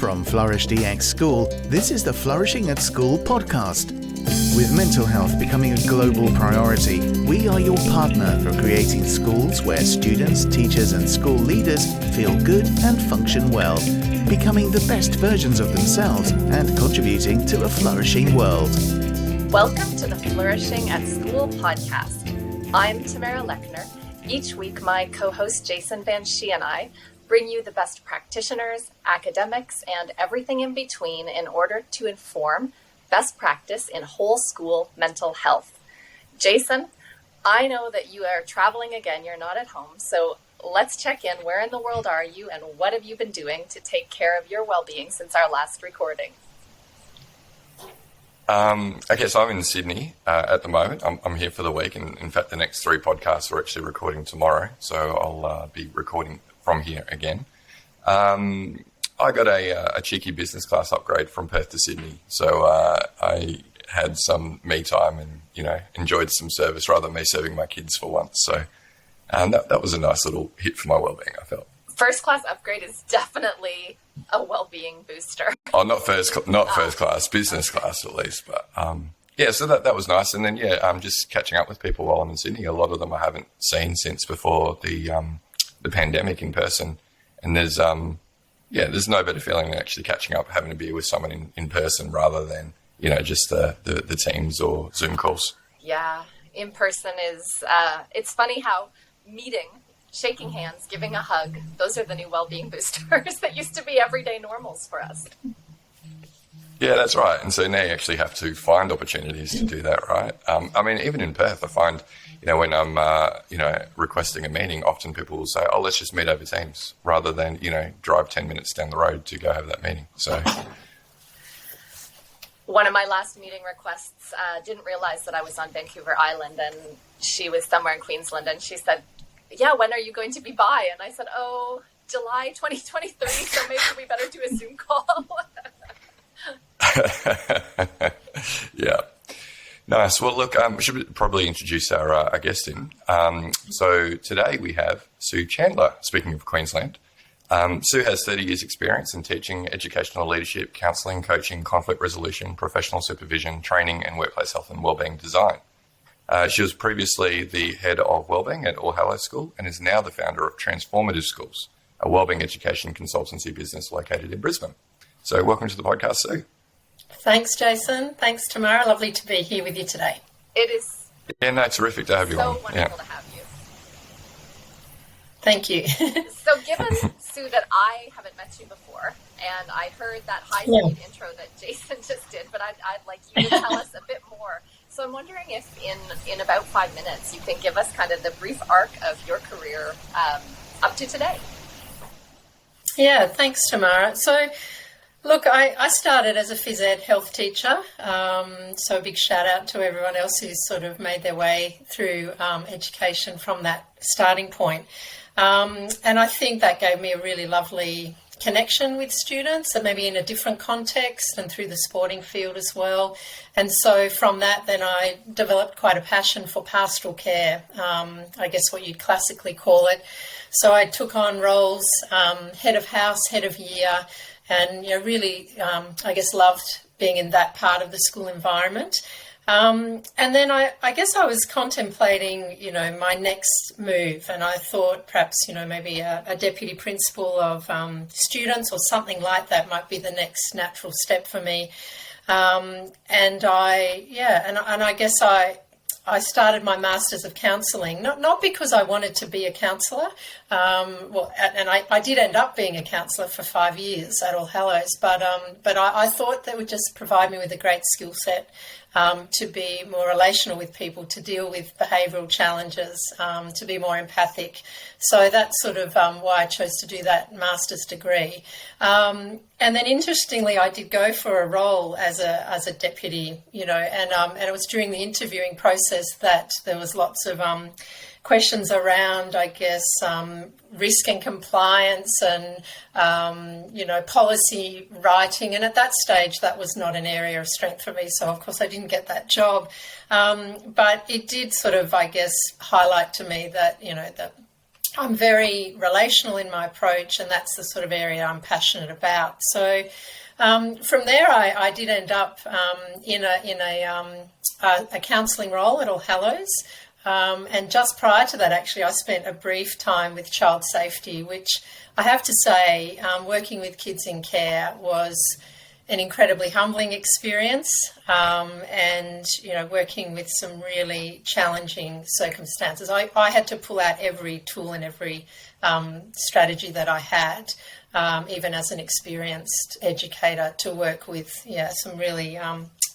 From Flourish DX School, this is the Flourishing at School podcast. With mental health becoming a global priority, we are your partner for creating schools where students, teachers and school leaders feel good and function well, becoming the best versions of themselves and contributing to a flourishing world. Welcome to the Flourishing at School podcast. I'm Tamara Lechner. Each week, my co-host Jason Van Schie and I bring you the best practitioners, academics, and everything in between in order to inform best practice in whole school mental health. Jason, I know that you are traveling again. You're not at home. So let's check in. Where in the world are you and what have you been doing to take care of your well-being since our last recording? Okay, so I'm in Sydney at the moment. I'm here for the week. And in fact, the next 3 podcasts we're actually recording tomorrow. So I'll be recording from here again. I got a cheeky business class upgrade from Perth to Sydney. So I had some me time and, enjoyed some service rather than me serving my kids for once. So that was a nice little hit for my well-being, I felt. First class upgrade is definitely a well-being booster. Oh, not first class, business class at least. But so that was nice. And then I'm just catching up with people while I'm in Sydney. A lot of them I haven't seen since before the pandemic in person. And there's no better feeling than actually catching up, having a beer with someone in person rather than just the Teams or Zoom calls. Yeah, in person is. It's funny how meeting, shaking hands, giving a hug, those are the new well-being boosters that used to be everyday normals for us. Yeah, that's right. And so now you actually have to find opportunities to do that, right? Even in Perth, I find, when I'm, requesting a meeting, often people will say, oh, let's just meet over Teams rather than, drive 10 minutes down the road to go have that meeting. So one of my last meeting requests didn't realize that I was on Vancouver Island and she was somewhere in Queensland and she said, yeah, when are you going to be by? And I said, oh, July 2023, so maybe we better do a Zoom call. Yeah. Nice. Well, look, we should probably introduce our guest in. So today we have Sue Chandler, speaking of Queensland. Sue has 30 years experience in teaching educational leadership, counselling, coaching, conflict resolution, professional supervision, training and workplace health and wellbeing design. She was previously the head of wellbeing at All Hallows School and is now the founder of Transformative Schools, a wellbeing education consultancy business located in Brisbane. So welcome to the podcast, Sue. Thanks, Jason. Thanks, Tamara. Lovely to be here with you today. It is. Yeah, no, terrific to have you on. So wonderful to have you. Thank you. So given, Sue, that I haven't met you before, and I heard that high-speed intro that Jason just did, but I'd like you to tell us a bit more. So I'm wondering if in about 5 minutes you can give us kind of the brief arc of your career up to today. Yeah, thanks, Tamara. So, look, I started as a phys ed health teacher, so a big shout out to everyone else who's sort of made their way through education from that starting point. And I think that gave me a really lovely connection with students, and maybe in a different context and through the sporting field as well. And so from that, then I developed quite a passion for pastoral care, I guess what you'd classically call it. So I took on roles, head of house, head of year, and really, I guess, loved being in that part of the school environment. And then I guess I was contemplating, my next move, and I thought perhaps, maybe a deputy principal of students or something like that might be the next natural step for me. And I guess I started my Masters of Counselling, not because I wanted to be a counsellor, and I did end up being a counsellor for 5 years at All Hallows, but I thought that would just provide me with a great skill set to be more relational with people, to deal with behavioural challenges, to be more empathic. So that's sort of why I chose to do that master's degree. And then interestingly, I did go for a role as a deputy, and it was during the interviewing process that there was lots of questions around, I guess, risk and compliance and, policy writing. And at that stage, that was not an area of strength for me. So, of course, I didn't get that job. But it did sort of, I guess, highlight to me that, that I'm very relational in my approach, and that's the sort of area I'm passionate about. So from there, I did end up in a counselling role at All Hallows. And just prior to that, actually, I spent a brief time with child safety, which I have to say, working with kids in care was an incredibly humbling experience, and, you know, working with some really challenging circumstances. I had to pull out every tool and every strategy that I had, even as an experienced educator, to work with some really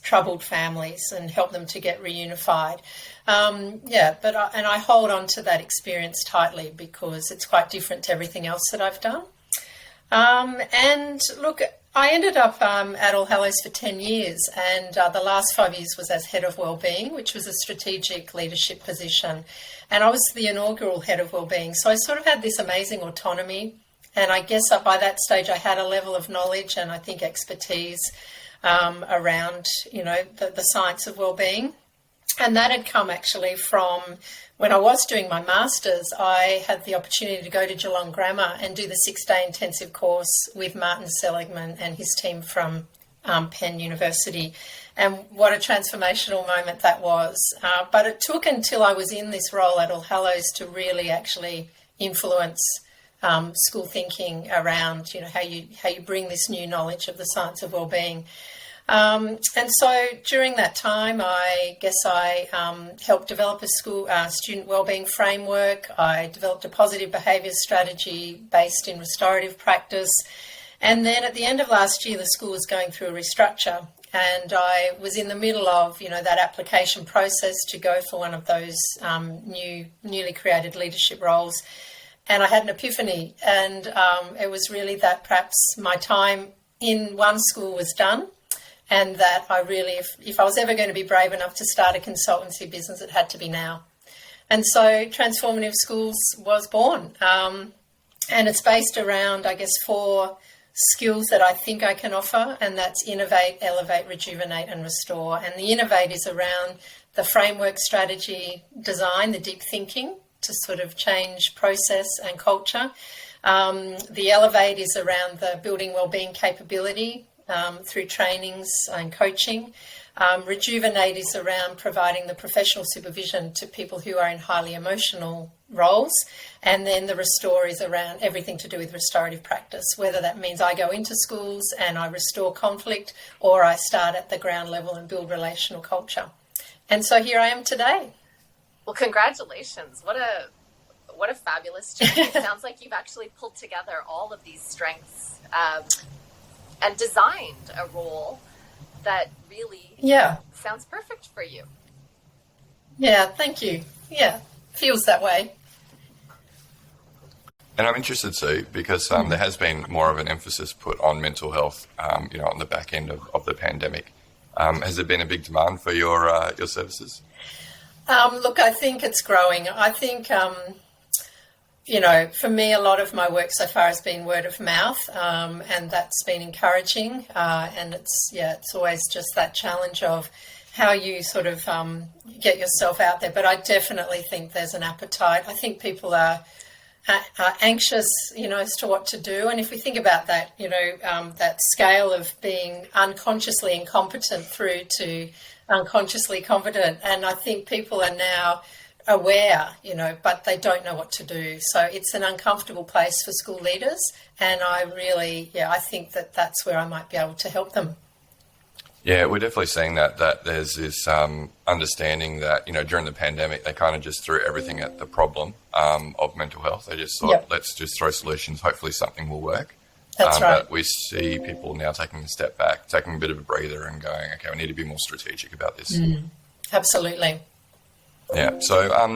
troubled families and help them to get reunified. And I hold on to that experience tightly because it's quite different to everything else that I've done. And look, I ended up at All Hallows for 10 years, and the last 5 years was as head of wellbeing, which was a strategic leadership position. And I was the inaugural head of wellbeing. So I sort of had this amazing autonomy. And I guess by that stage I had a level of knowledge and I think expertise around, you know, the science of wellbeing. And that had come actually from when I was doing my master's. I had the opportunity to go to Geelong Grammar and do the 6-day intensive course with Martin Seligman and his team from Penn University. And what a transformational moment that was. But it took until I was in this role at All Hallows to really actually influence school thinking around, you know, how you bring this new knowledge of the science of wellbeing. And so during that time, I guess I helped develop a school student wellbeing framework. I developed a positive behaviour strategy based in restorative practice. And then at the end of last year, the school was going through a restructure. And I was in the middle of, you know, that application process to go for one of those newly created leadership roles. And I had an epiphany. And it was really that perhaps my time in one school was done. And that I really, if I was ever going to be brave enough to start a consultancy business, it had to be now. And so Transformative Schools was born. And it's based around, I guess, 4 skills that I think I can offer, and that's innovate, elevate, rejuvenate, and restore. And the innovate is around the framework, strategy, design, the deep thinking to sort of change process and culture. The elevate is around the building wellbeing capability, through trainings and coaching. Rejuvenate is around providing the professional supervision to people who are in highly emotional roles. And then the restore is around everything to do with restorative practice, whether that means I go into schools and I restore conflict, or I start at the ground level and build relational culture. And so here I am today. Well, congratulations. What a fabulous journey. It sounds like you've actually pulled together all of these strengths and designed a role that really sounds perfect for you. Yeah, thank you. Yeah, feels that way. And I'm interested, Sue, because there has been more of an emphasis put on mental health, on the back end of the pandemic. Has there been a big demand for your services? Look, I think it's growing. I think, for me, a lot of my work so far has been word of mouth, and that's been encouraging. And it's always just that challenge of how you sort of get yourself out there. But I definitely think there's an appetite. I think people are anxious, as to what to do. And if we think about that, that scale of being unconsciously incompetent through to unconsciously competent, and I think people are now aware, but they don't know what to do. So it's an uncomfortable place for school leaders, and I think that's where I might be able to help them. Yeah, we're definitely seeing that there's this understanding that, during the pandemic, they kind of just threw everything at the problem of mental health. They just thought, let's just throw solutions. Hopefully something will work. That's right. But we see people now taking a step back, taking a bit of a breather and going, okay, we need to be more strategic about this. Absolutely. Yeah. So, a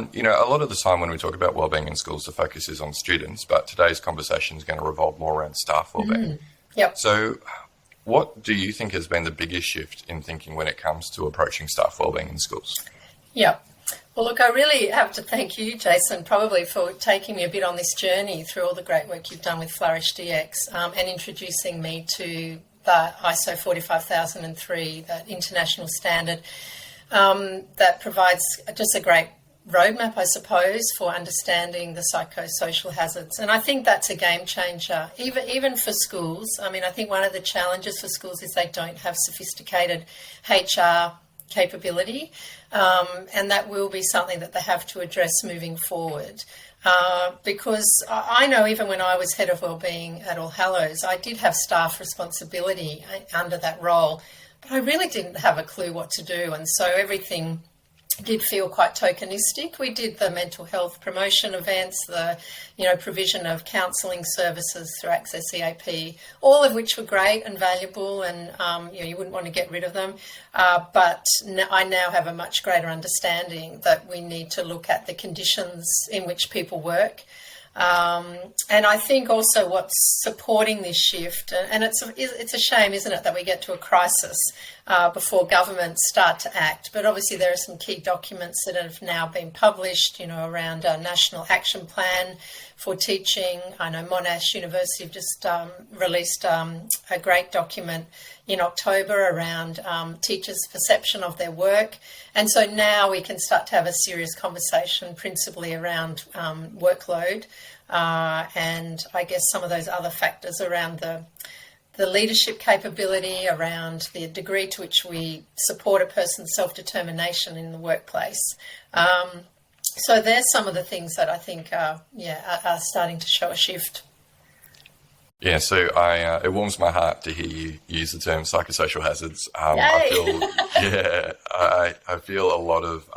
lot of the time when we talk about wellbeing in schools, the focus is on students, but today's conversation is going to revolve more around staff wellbeing. Yep. So what do you think has been the biggest shift in thinking when it comes to approaching staff wellbeing in schools? Yeah. Well, look, I really have to thank you, Jason, probably for taking me a bit on this journey through all the great work you've done with Flourish DX, and introducing me to the ISO 45003, that international standard that provides just a great roadmap, I suppose, for understanding the psychosocial hazards. And I think that's a game changer, even for schools. I mean, I think one of the challenges for schools is they don't have sophisticated HR capability, and that will be something that they have to address moving forward. Because I know even when I was head of wellbeing at All Hallows, I did have staff responsibility under that role, but I really didn't have a clue what to do, and so everything did feel quite tokenistic. We did the mental health promotion events, the provision of counselling services through Access EAP, all of which were great and valuable, and you wouldn't want to get rid of them. But I now have a much greater understanding that we need to look at the conditions in which people work. And I think also what's supporting this shift, and it's a shame, isn't it, that we get to a crisis before governments start to act. But obviously there are some key documents that have now been published, around a national action plan for teaching. I know Monash University have just released a great document in October around teachers' perception of their work. And so now we can start to have a serious conversation principally around workload and I guess some of those other factors around the leadership capability, around the degree to which we support a person's self-determination in the workplace. So there's some of the things that I think are starting to show a shift. Yeah, so it warms my heart to hear you use the term psychosocial hazards. I feel a lot of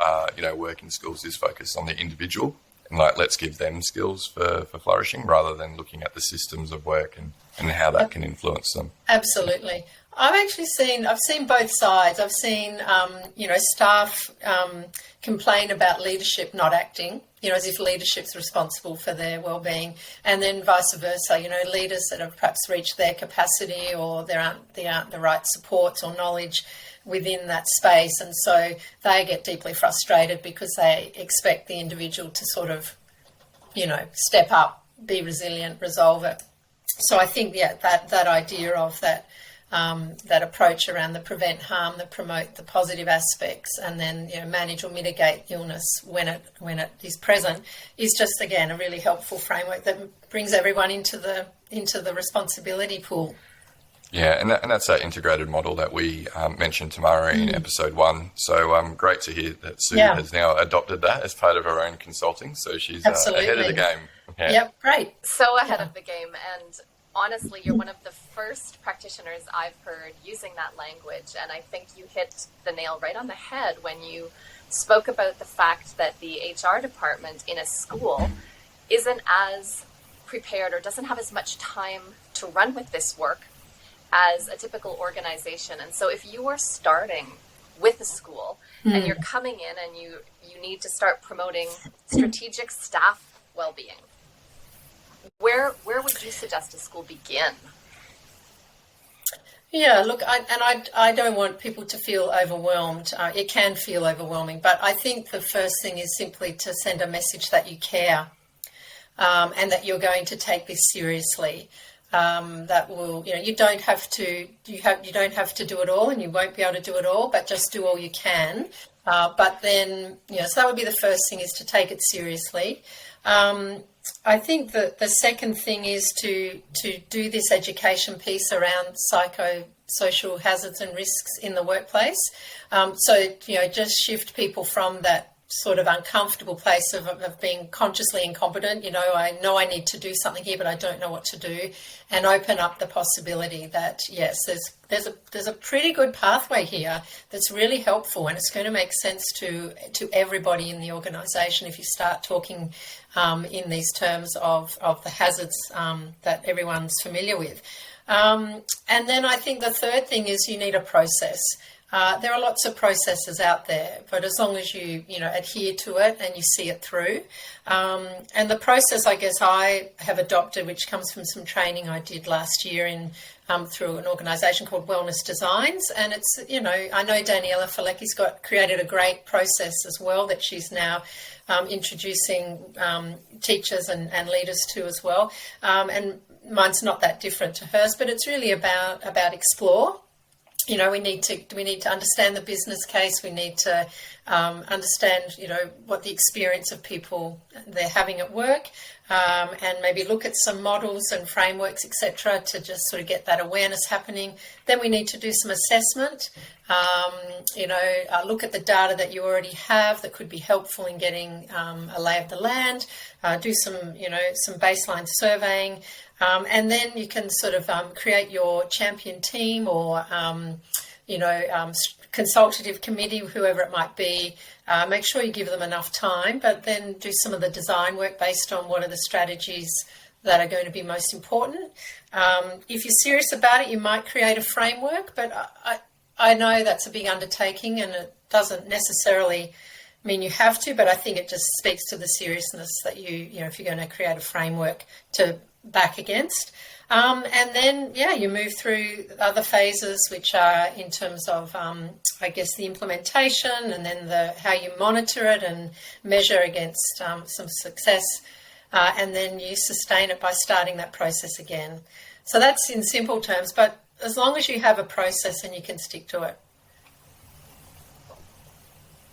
work in schools is focused on the individual and let's give them skills for flourishing rather than looking at the systems of work and how that can influence them. Absolutely. I've seen both sides. I've seen staff complain about leadership not acting, as if leadership's responsible for their well-being, and then vice versa, leaders that have perhaps reached their capacity or there aren't the right supports or knowledge within that space, and so they get deeply frustrated because they expect the individual to sort of, step up, be resilient, resolve it. So I think, that idea of that approach around the prevent harm, the promote the positive aspects, and then manage or mitigate illness when it is present is just, again, a really helpful framework that brings everyone into the responsibility pool. Yeah, and that's that integrated model that we mentioned, Tamara, in episode 1. So great to hear that Sue has now adopted that as part of her own consulting. So she's ahead of the game. Yeah. Yep, great. So ahead of the game. And honestly, you're one of the first practitioners I've heard using that language. And I think you hit the nail right on the head when you spoke about the fact that the HR department in a school isn't as prepared or doesn't have as much time to run with this work as a typical organization. And so if you are starting with a school and you're coming in and you need to start promoting strategic staff well-being, where would you suggest a school begin? Yeah, look, I don't want people to feel overwhelmed. It can feel overwhelming, but I think the first thing is simply to send a message that you care and that you're going to take this seriously. That will, you don't have to do it all, and you won't be able to do it all, but just do all you can. But then, so that would be the first thing, is to take it seriously. I think that the second thing is to do this education piece around psychosocial hazards and risks in the workplace. Just shift people from that sort of uncomfortable place of being consciously incompetent. I know I need to do something here, but I don't know what to do, and open up the possibility that, yes, there's a pretty good pathway here that's really helpful, and it's going to make sense to everybody in the organisation if you start talking in these terms of the hazards that everyone's familiar with. And then I think the third thing is you need a process. There are lots of processes out there, but as long as you adhere to it and you see it through. And the process, I guess, I have adopted, which comes from some training I did last year through an organisation called Wellness Designs. And it's, I know Daniela Falecki's created a great process as well that she's now introducing teachers and leaders to as well. And mine's not that different to hers, but it's really about explore. we need to understand the business case. We need to understand, what the experience of people they're having at work, and maybe look at some models and frameworks, etc., to just sort of get that awareness happening. Then we need to do some assessment. Look at the data that you already have that could be helpful in getting a lay of the land. Do some baseline surveying. And then you can sort of create your champion team or, consultative committee, whoever it might be. Make sure you give them enough time, but then do some of the design work based on what are the strategies that are going to be most important. If you're serious about it, you might create a framework, but I know that's a big undertaking and it doesn't necessarily mean you have to, but I think it just speaks to the seriousness that if you're going to create a framework to back against. And then, you move through other phases, which are in terms of, the implementation and then how you monitor it and measure against some success. And then you sustain it by starting that process again. So that's in simple terms, but as long as you have a process and you can stick to it.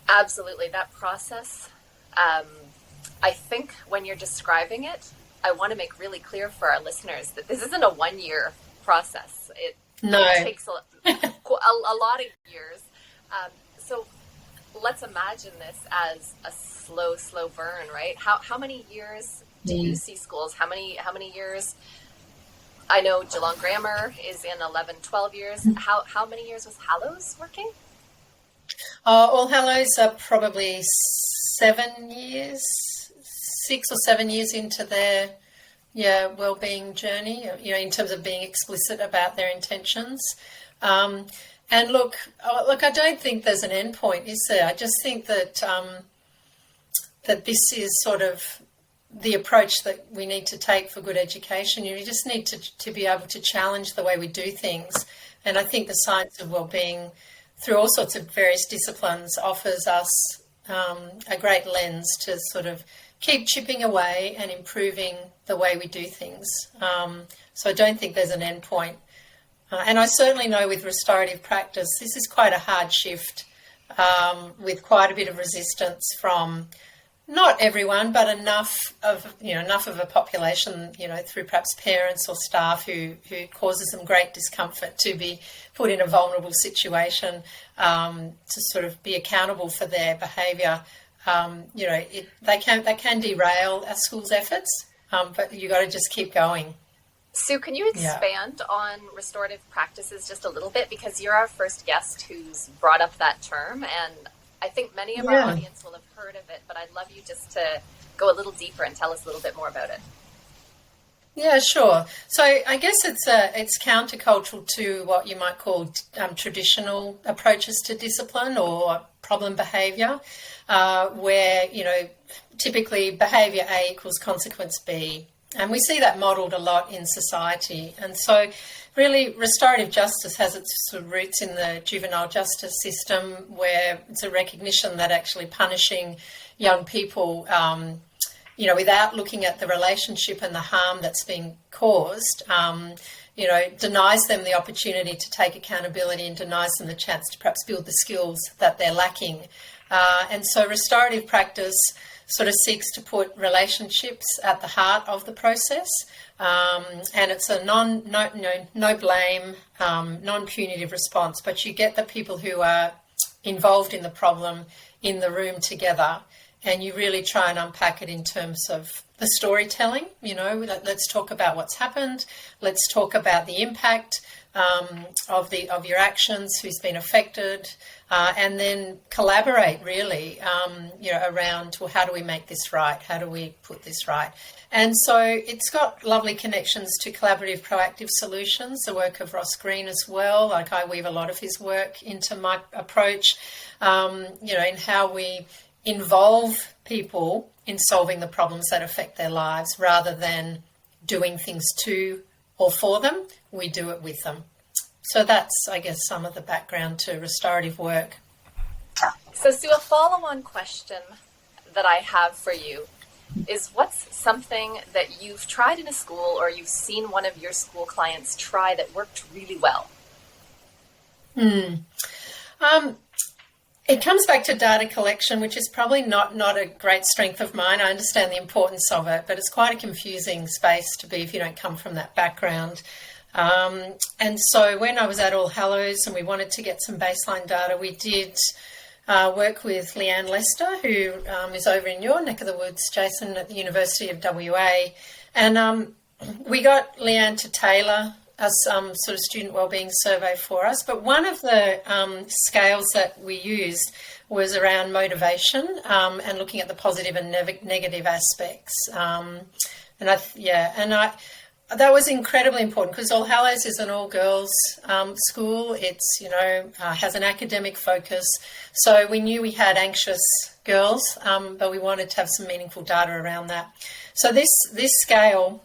Absolutely. That process, I think when you're describing it, I want to make really clear for our listeners that this isn't a 1-year process. It takes a lot of years. So let's imagine this as a slow burn, right? How many years do you see schools? How many years? I know Geelong Grammar is in 11, 12 years. How many years was Hallows working? All Hallows are probably 7 years, 6 or 7 years into their wellbeing journey, in terms of being explicit about their intentions. And look, I don't think there's an end point, is there? I just think that that this is sort of the approach that we need to take for good education. You just need to be able to challenge the way we do things. And I think the science of wellbeing, through all sorts of various disciplines, offers us a great lens to sort of keep chipping away and improving the way we do things. So I don't think there's an end point. And I certainly know with restorative practice, this is quite a hard shift, with quite a bit of resistance from not everyone, but enough of a population, through perhaps parents or staff who causes them great discomfort to be put in a vulnerable situation, to sort of be accountable for their behaviour. They can derail our school's efforts, but you got to just keep going. Sue, can you expand on restorative practices just a little bit? Because you're our first guest who's brought up that term, and I think many of our audience will have heard of it, but I'd love you just to go a little deeper and tell us a little bit more about it. Yeah, sure. So I guess it's countercultural to what you might call traditional approaches to discipline or problem behaviour, where, typically behaviour A equals consequence B. And we see that modelled a lot in society. And so really restorative justice has its sort of roots in the juvenile justice system, where it's a recognition that actually punishing young people, without looking at the relationship and the harm that's being caused, denies them the opportunity to take accountability and denies them the chance to perhaps build the skills that they're lacking. And so restorative practice sort of seeks to put relationships at the heart of the process, and it's a no blame, non-punitive response. But you get the people who are involved in the problem in the room together, and you really try and unpack it in terms of the storytelling. Let's talk about what's happened. Let's talk about the impact of your actions, who's been affected, and then collaborate really, around, well, how do we make this right? How do we put this right? And so it's got lovely connections to collaborative proactive solutions, the work of Ross Green as well. Like I weave a lot of his work into my approach, in how we involve people in solving the problems that affect their lives rather than doing things to or for them. We do it with them. So that's, I guess, some of the background to restorative work. So, Sue, a follow-on question that I have for you is, what's something that you've tried in a school or you've seen one of your school clients try that worked really well? It comes back to data collection, which is probably not a great strength of mine. I understand the importance of it, but it's quite a confusing space to be if you don't come from that background. And so when I was at All Hallows and we wanted to get some baseline data, we did work with Leanne Lester, who is over in your neck of the woods, Jason, at the University of WA. And we got Leanne to tailor a sort of student wellbeing survey for us. But one of the scales that we used was around motivation and looking at the positive and negative aspects. That was incredibly important because All Hallows is an all-girls school. It's, has an academic focus. So we knew we had anxious girls, but we wanted to have some meaningful data around that. So this scale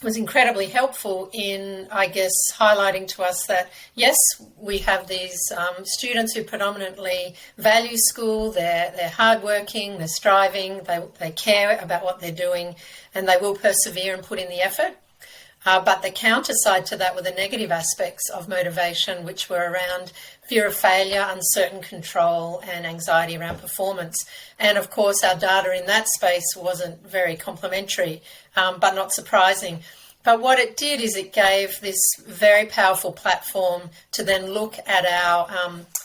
was incredibly helpful in, I guess, highlighting to us that, yes, we have these students who predominantly value school, they're hardworking, they're striving, they care about what they're doing, and they will persevere and put in the effort. But the counter side to that were the negative aspects of motivation, which were around fear of failure, uncertain control, and anxiety around performance. And of course, our data in that space wasn't very complimentary, but not surprising. But what it did is it gave this very powerful platform to then look at our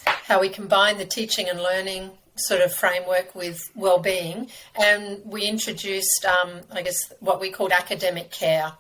how we combine the teaching and learning sort of framework with wellbeing. And we introduced, what we called academic care.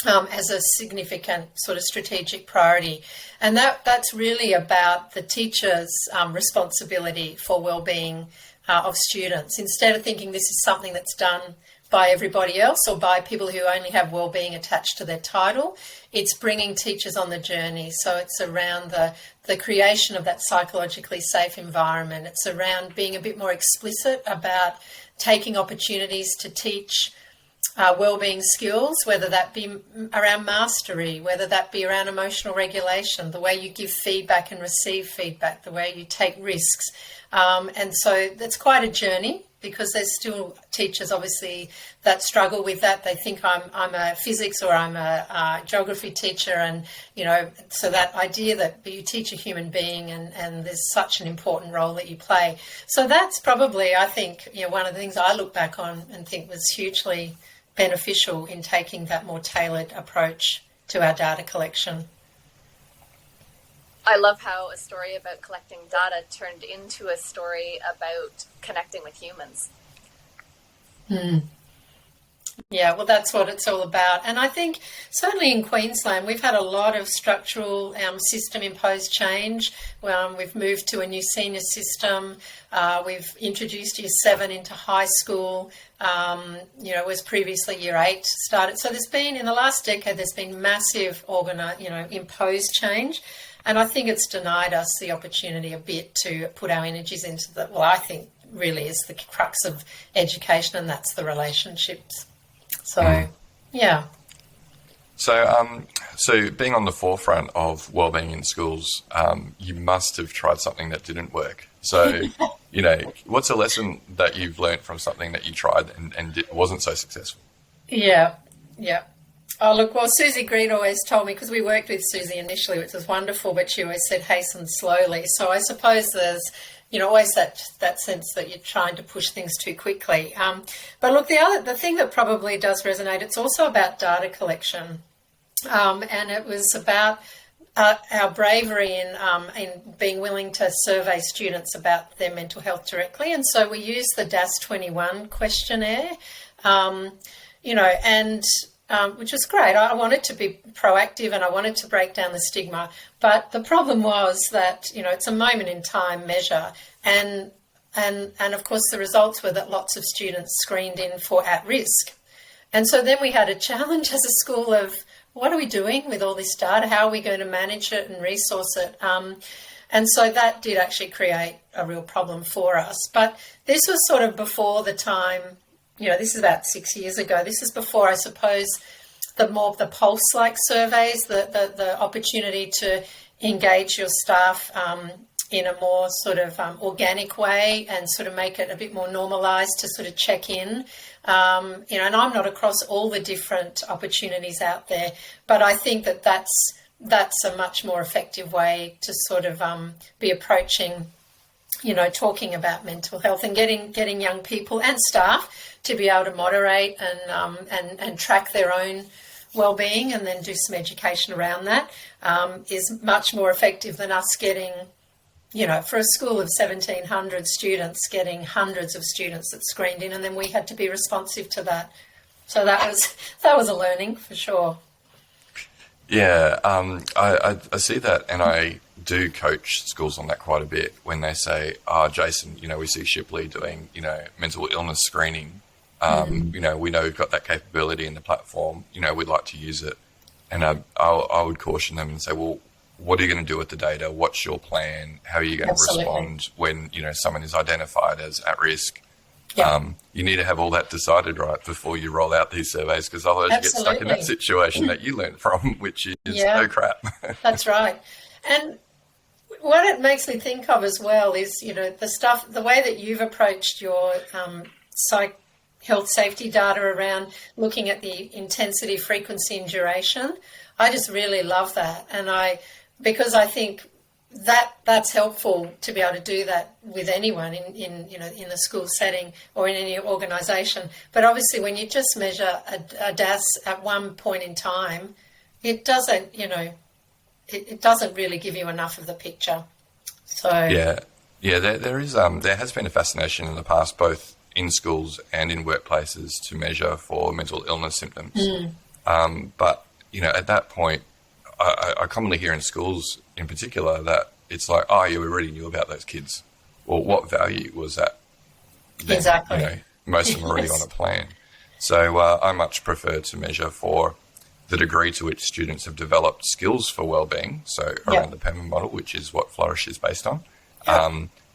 As a significant sort of strategic priority. And that's really about the teacher's responsibility for wellbeing of students. Instead of thinking this is something that's done by everybody else or by people who only have wellbeing attached to their title, it's bringing teachers on the journey. So it's around the creation of that psychologically safe environment. It's around being a bit more explicit about taking opportunities to teach wellbeing skills, whether that be around mastery, whether that be around emotional regulation, the way you give feedback and receive feedback, the way you take risks. And so that's quite a journey because there's still teachers, obviously, that struggle with that. They think I'm a physics or I'm a geography teacher. And, so that idea that you teach a human being and there's such an important role that you play. So that's probably, I think, one of the things I look back on and think was hugely beneficial in taking that more tailored approach to our data collection. I love how a story about collecting data turned into a story about connecting with humans. Yeah, well, that's what it's all about. And I think certainly in Queensland, we've had a lot of structural system-imposed change. We've moved to a new senior system. We've introduced Year 7 into high school. Was previously Year 8 started. So there's been, in the last decade, there's been massive imposed change. And I think it's denied us the opportunity a bit to put our energies into I think really is the crux of education, and that's the relationships. So, yeah. So being on the forefront of wellbeing in schools, you must have tried something that didn't work. So, what's a lesson that you've learned from something that you tried and it wasn't so successful? Yeah. Oh, look, well, Susie Green always told me, because we worked with Susie initially, which was wonderful, but she always said hasten slowly. So I suppose there's, always that sense that you're trying to push things too quickly. But look, the thing that probably does resonate, it's also about data collection. And it was about our bravery in being willing to survey students about their mental health directly. And so we used the DAS-21 questionnaire, which was great. I wanted to be proactive and I wanted to break down the stigma. But the problem was that, it's a moment in time measure. And of course, the results were that lots of students screened in for at risk. And so then we had a challenge as a school of, what are we doing with all this data? How are we going to manage it and resource it? And so that did actually create a real problem for us. But this was sort of before the time, this is about 6 years ago. This is before, I suppose, the pulse-like surveys, the opportunity to engage your staff in a more sort of organic way and sort of make it a bit more normalised to sort of check in. And I'm not across all the different opportunities out there, but I think that that's that's a much more effective way to sort of be approaching, talking about mental health, and getting young people and staff to be able to moderate and track their own wellbeing, and then do some education around that, is much more effective than us getting, for a school of 1,700 students, getting hundreds of students that screened in, and then we had to be responsive to that. So that was a learning for sure. Yeah, I see that, and I do coach schools on that quite a bit when they say, Jason, we see Shipley doing, mental illness screening. We know we've got that capability in the platform, we'd like to use it. And I would caution them and say, well, what are you going to do with the data? What's your plan? How are you going Absolutely. to respond when, someone is identified as at risk? Yeah. You need to have all that decided right before you roll out these surveys, because otherwise you get stuck in that situation that you learned from, which is, oh crap. That's right. And what it makes me think of as well is, the way that you've approached your health safety data around looking at the intensity, frequency and duration. I just really love that. And because I think that's helpful to be able to do that with anyone in the school setting or in any organisation. But obviously when you just measure a DAS at one point in time, it doesn't, it doesn't really give you enough of the picture. So there has been a fascination in the past, both in schools and in workplaces, to measure for mental illness symptoms. But at that point, I commonly hear in schools in particular that it's like, we already knew about those kids. Well, what value was that then? Exactly. Most of them are already on a plan. So I much prefer to measure for the degree to which students have developed skills for wellbeing, so around the PEMA model, which is what Flourish is based on,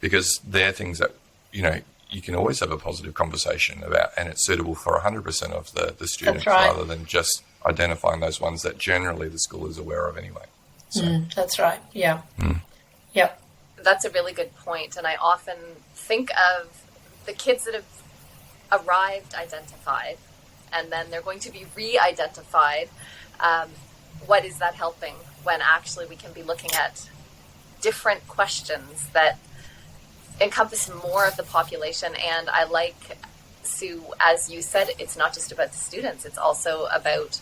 because they're things that, you can always have a positive conversation about, and it's suitable for 100% of the students, rather than just identifying those ones that generally the school is aware of anyway. So. That's right. Yeah. Yep. That's a really good point. And I often think of the kids that have arrived identified, and then they're going to be re-identified. What is that helping, when actually we can be looking at different questions that encompass more of the population? And I like, Sue, as you said, it's not just about the students, it's also about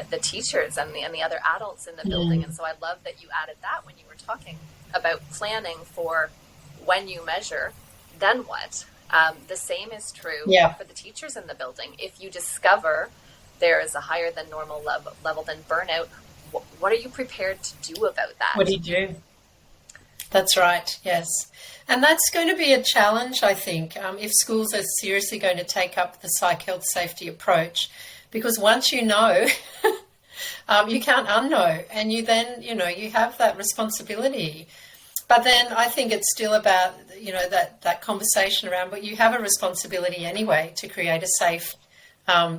the teachers and the other adults in the building. And so I love that you added that when you were talking about planning for when you measure, then what? The same is true for the teachers in the building. If you discover there is a higher than normal level than burnout, what are you prepared to do about that? What do you do? That's right, yes. And that's going to be a challenge, I think, if schools are seriously going to take up the psych health safety approach, because once you know, you can't unknow, and you then, you have that responsibility. But then I think it's still about, that conversation around, but you have a responsibility anyway to create a safe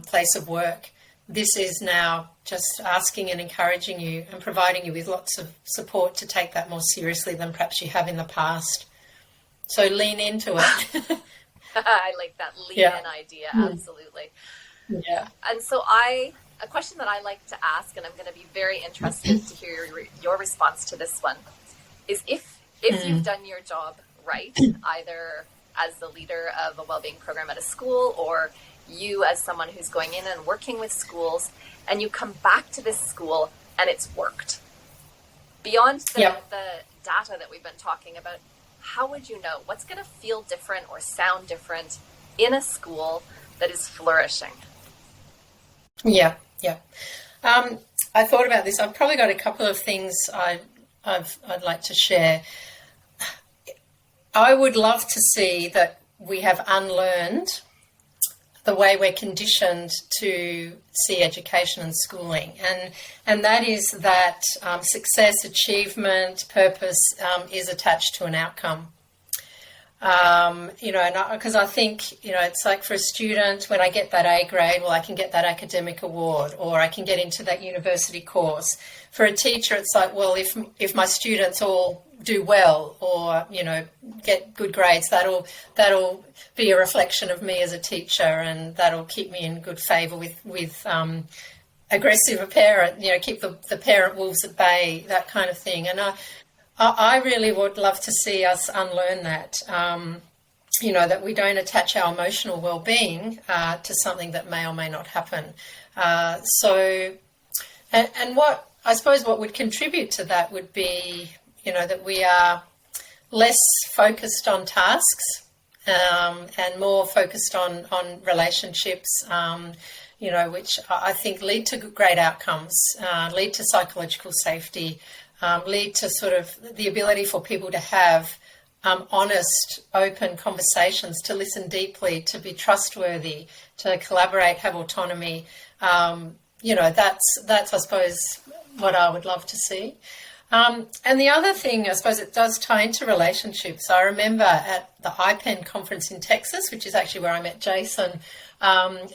place of work. This is now just asking and encouraging you and providing you with lots of support to take that more seriously than perhaps you have in the past. So lean into it. I like that lean-in idea, absolutely. Yeah. And so a question that I like to ask, and I'm going to be very interested to hear your response to this one, is if you've done your job right, either as the leader of a wellbeing program at a school, or you as someone who's going in and working with schools, and you come back to this school and it's worked. Beyond the data that we've been talking about, how would you know? What's going to feel different or sound different in a school that is flourishing? Yeah. I thought about this. I've probably got a couple of things I'd like to share. I would love to see that we have unlearned the way we're conditioned to see education and schooling, and that is that success, achievement, purpose is attached to an outcome. Because I think, it's like for a student, when I get that A grade, well, I can get that academic award, or I can get into that university course. For a teacher, it's like, well, if my students all do well, or, get good grades, that'll be a reflection of me as a teacher, and that'll keep me in good favour with aggressive a parent, keep the parent wolves at bay, that kind of thing. And I really would love to see us unlearn that, that we don't attach our emotional well-being to something that may or may not happen. And what I suppose what would contribute to that would be, that we are less focused on tasks and more focused on relationships, which I think lead to great outcomes, lead to psychological safety, lead to sort of the ability for people to have honest, open conversations, to listen deeply, to be trustworthy, to collaborate, have autonomy. That's I suppose what I would love to see. And the other thing, I suppose it does tie into relationships. I remember at the IPEN conference in Texas, which is actually where I met Jason,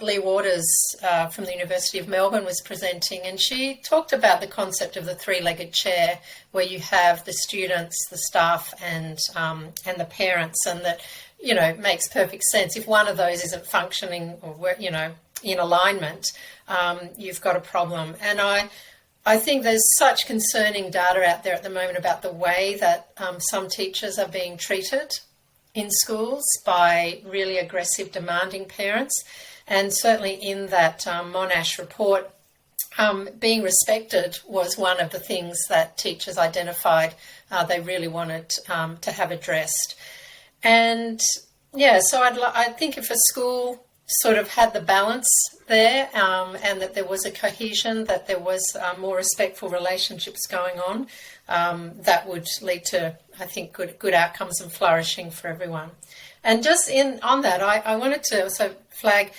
Lee Waters from the University of Melbourne was presenting, and she talked about the concept of the three-legged chair, where you have the students, the staff, and the parents, and that, makes perfect sense. If one of those isn't functioning or, in alignment, you've got a problem. And I think there's such concerning data out there at the moment about the way that some teachers are being treated in schools by really aggressive, demanding parents. And certainly in that Monash report, being respected was one of the things that teachers identified they really wanted to have addressed. And so I think if a school sort of had the balance there, and that there was a cohesion, that there was more respectful relationships going on, that would lead to, I think, good outcomes and flourishing for everyone. And just on that, I wanted to also flag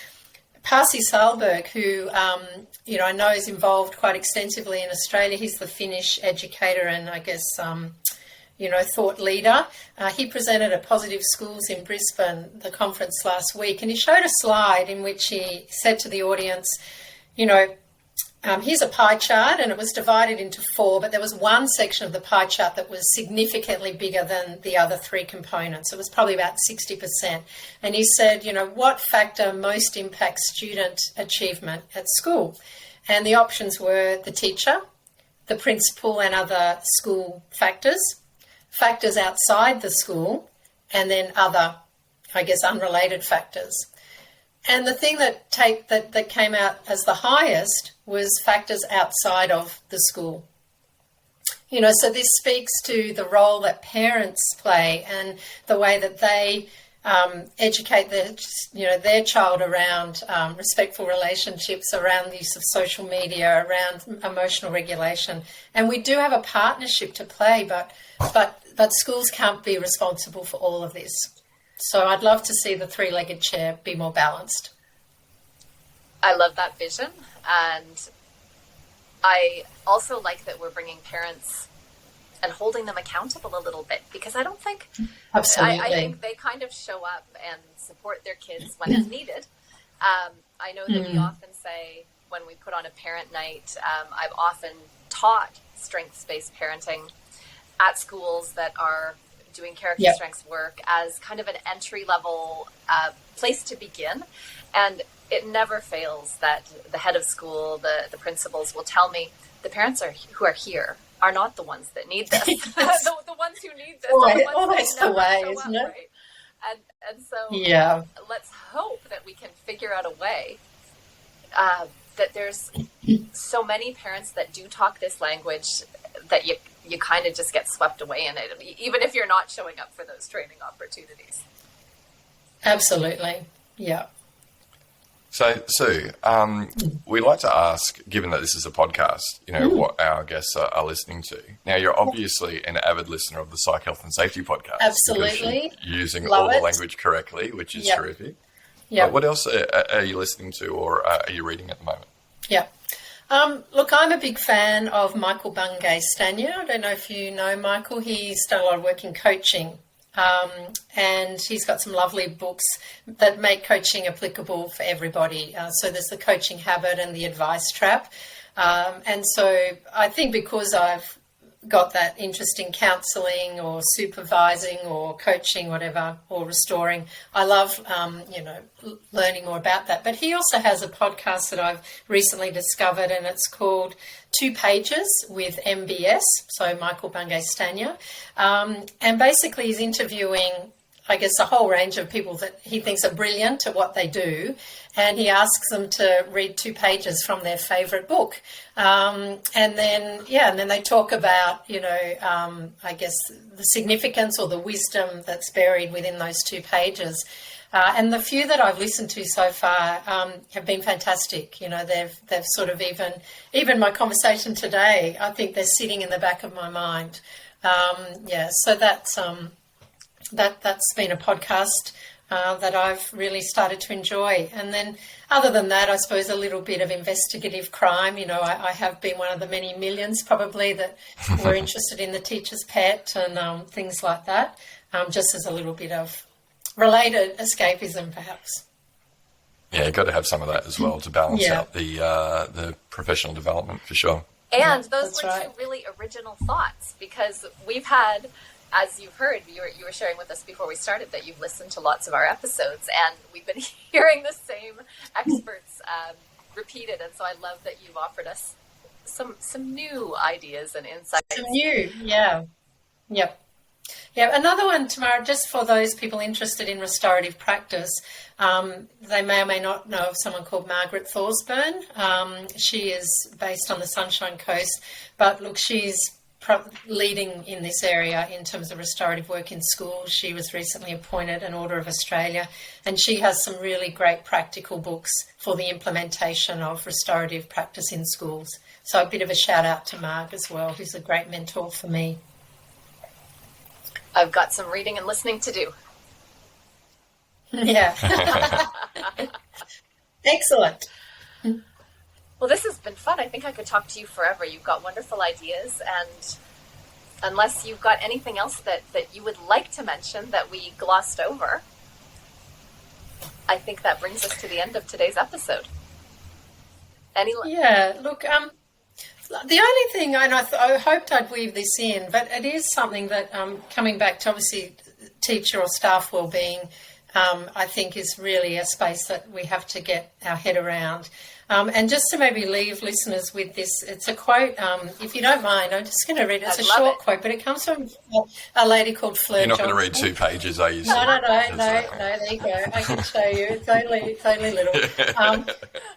Pasi Sahlberg, who I know is involved quite extensively in Australia. He's the Finnish educator and I guess thought leader. He presented at Positive Schools in Brisbane, the conference last week, and he showed a slide in which he said to the audience, here's a pie chart, and it was divided into 4, but there was one section of the pie chart that was significantly bigger than the other 3 components. It was probably about 60%. And he said, what factor most impacts student achievement at school? And the options were the teacher, the principal and other school factors outside the school, and then other, I guess, unrelated factors. And the thing that came out as the highest was factors outside of the school. So this speaks to the role that parents play and the way that they educate their child around respectful relationships, around the use of social media, around emotional regulation. And we do have a partnership to play, but schools can't be responsible for all of this. So I'd love to see the three-legged chair be more balanced. I love that vision. And I also like that we're bringing parents and holding them accountable a little bit, because I don't think... Absolutely. I think they kind of show up and support their kids when it's needed. I know that we often say when we put on a parent night, I've often taught strengths-based parenting at schools that are doing character strengths work as kind of an entry-level place to begin. And it never fails that the head of school, the principals will tell me the parents who are here are not the ones that need this. the ones who need this are the ones that never show up, right? And so let's hope that we can figure out a way that there's so many parents that do talk this language that you kind of just get swept away in it, even if you're not showing up for those training opportunities. Absolutely. Yeah. So, Sue, we like to ask, given that this is a podcast, what our guests are listening to. Now, you're obviously an avid listener of the Psych, Health and Safety podcast. Absolutely. You're using all the language correctly, which is terrific. Yeah. What else are you listening to or are you reading at the moment? Yeah. Look, I'm a big fan of Michael Bungay Stanier. I don't know if you know Michael. He's done a lot of work in coaching. And he's got some lovely books that make coaching applicable for everybody. So there's the Coaching Habit and the Advice Trap. And so I think because I've got that interest in counselling or supervising or coaching, whatever, or restoring, I love, learning more about that. But he also has a podcast that I've recently discovered, and it's called 2 Pages with MBS, so Michael Bungay Stanier. And basically he's interviewing, I guess, a whole range of people that he thinks are brilliant at what they do, and he asks them to read 2 pages from their favourite book. And then they talk about, I guess, the significance or the wisdom that's buried within those 2 pages. And the few that I've listened to so far have been fantastic. They've sort of even my conversation today, I think they're sitting in the back of my mind. So that's been a podcast that I've really started to enjoy. And then other than that, I suppose a little bit of investigative crime. I have been one of the many millions probably that were interested in The Teacher's Pet and things like that, just as a little bit of related escapism perhaps. Yeah, you've got to have some of that as well to balance out the professional development for sure. And those were right. 2 really original thoughts, because we've had, as you've heard, you were sharing with us before we started that you've listened to lots of our episodes, and we've been hearing the same experts repeated. And so I love that you've offered us some new ideas and insights. Some new, yeah. Yep. Yeah, another one, Tamara, just for those people interested in restorative practice, they may or may not know of someone called Margaret Thorsburn. She is based on the Sunshine Coast, but look, she's leading in this area in terms of restorative work in schools. She was recently appointed an Order of Australia, and she has some really great practical books for the implementation of restorative practice in schools. So a bit of a shout out to Marg as well, who's a great mentor for me. I've got some reading and listening to do. Yeah. Excellent. Well, this has been fun. I think I could talk to you forever. You've got wonderful ideas, and unless you've got anything else that you would like to mention that we glossed over, I think that brings us to the end of today's episode. Yeah, look, the only thing, and I hoped I'd weave this in, but it is something that, coming back to obviously teacher or staff wellbeing, I think is really a space that we have to get our head around. And just to maybe leave listeners with this, it's a quote, if you don't mind, I'm just going to read it. It's a short quote, but it comes from a lady called Fleur Johnson. You're not going to read 2 pages, are you? No, there you go. I can show you. It's only little.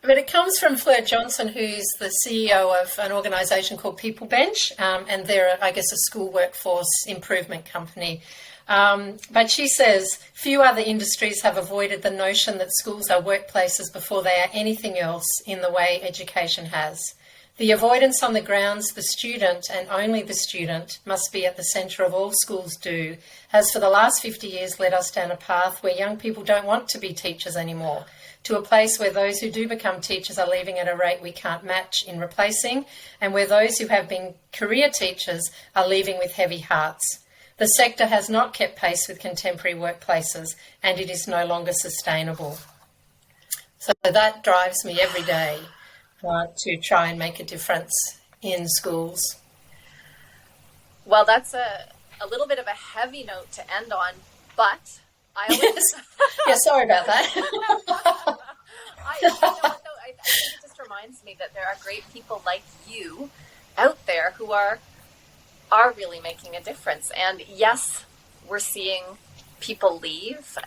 But it comes from Fleur Johnson, who's the CEO of an organisation called People Bench, and they're, I guess, a school workforce improvement company. But she says, few other industries have avoided the notion that schools are workplaces before they are anything else in the way education has. The avoidance on the grounds the student and only the student must be at the centre of all schools do has for the last 50 years led us down a path where young people don't want to be teachers anymore, to a place where those who do become teachers are leaving at a rate we can't match in replacing, and where those who have been career teachers are leaving with heavy hearts. The sector has not kept pace with contemporary workplaces, and it is no longer sustainable. So that drives me every day to try and make a difference in schools. Well, that's a little bit of a heavy note to end on, but I always... Yeah, sorry about that. I think it just reminds me that there are great people like you out there who are really making a difference. And yes, we're seeing people leave,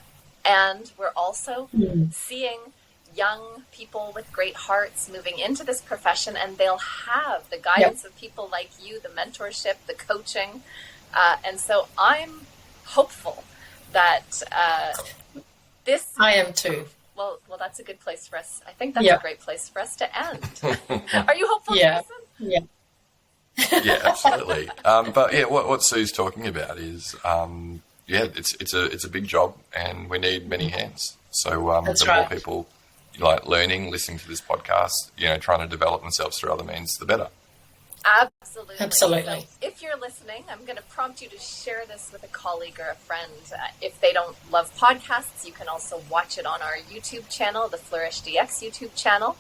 and we're also seeing young people with great hearts moving into this profession, and they'll have the guidance of people like you, the mentorship, the coaching. And so I'm hopeful that this... I am too. Well, that's a good place for us. I think that's a great place for us to end. Are you hopeful, Jason? Yeah. Yeah, absolutely. But yeah, what Sue's talking about is, it's a big job, and we need many hands. So the more people like learning, listening to this podcast, trying to develop themselves through other means, the better. Absolutely. So if you're listening, I'm going to prompt you to share this with a colleague or a friend. If they don't love podcasts, you can also watch it on our YouTube channel, the Flourish DX YouTube channel,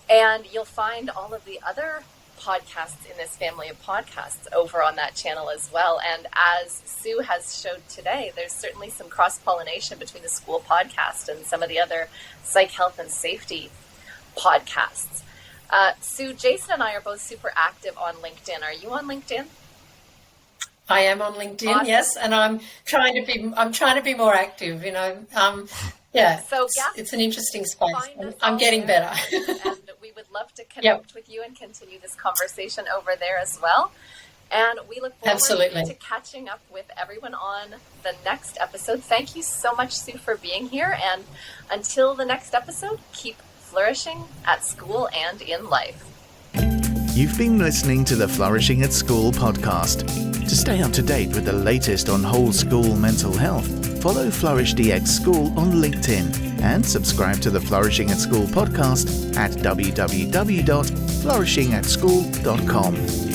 and you'll find all of the other podcasts in this family of podcasts over on that channel as well. And as Sue has showed today, there's certainly some cross-pollination between the school podcast and some of the other psych health and safety podcasts. Sue, Jason and I are both super active on LinkedIn. Are you on LinkedIn? I am on LinkedIn, awesome. Yes, and I'm trying to be more active. Yeah. So it's an interesting space. I'm getting better. And we would love to connect with you and continue this conversation over there as well. And we look forward to catching up with everyone on the next episode. Thank you so much, Sue, for being here. And until the next episode, keep flourishing at school and in life. You've been listening to the Flourishing at School podcast. To stay up to date with the latest on whole school mental health, follow Flourish DX School on LinkedIn and subscribe to the Flourishing at School podcast at www.flourishingatschool.com.